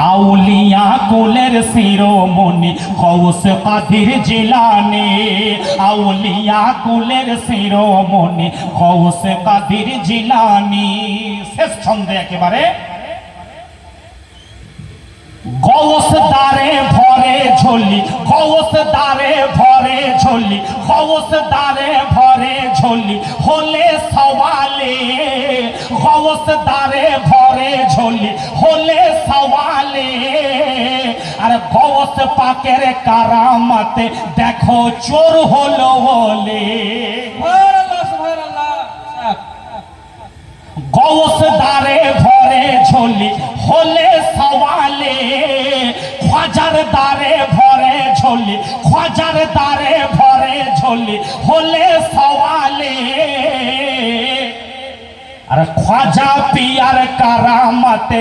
আউলিয়া কুলের শিরোমণি গৌস কাদির জিলানী, আউলিয়া কুলের শিরোমণি গৌস কাদির জিলানী। শেষ ছন্দে একেবারে গৌস দারে ভরে ঝোলি, গৌস দারে ভরে ঝোলি, গৌস দারে ভরে ঝোলি হলে সওয়ালে, গৌস দারে ভরে ঝোলি হলে সওয়ালে। আর গৌস পাকের কারামতে দেখো চোর হলো বলে। গৌস দারে ভরে ঝোলি হলে সওয়ালে, খ্বাজার দারে ভরে ঝোলি, খ্বাজার দারে ভরে ঝোলি হলে সওয়ালে। আর খ্বাজা পিয়ার কারামতে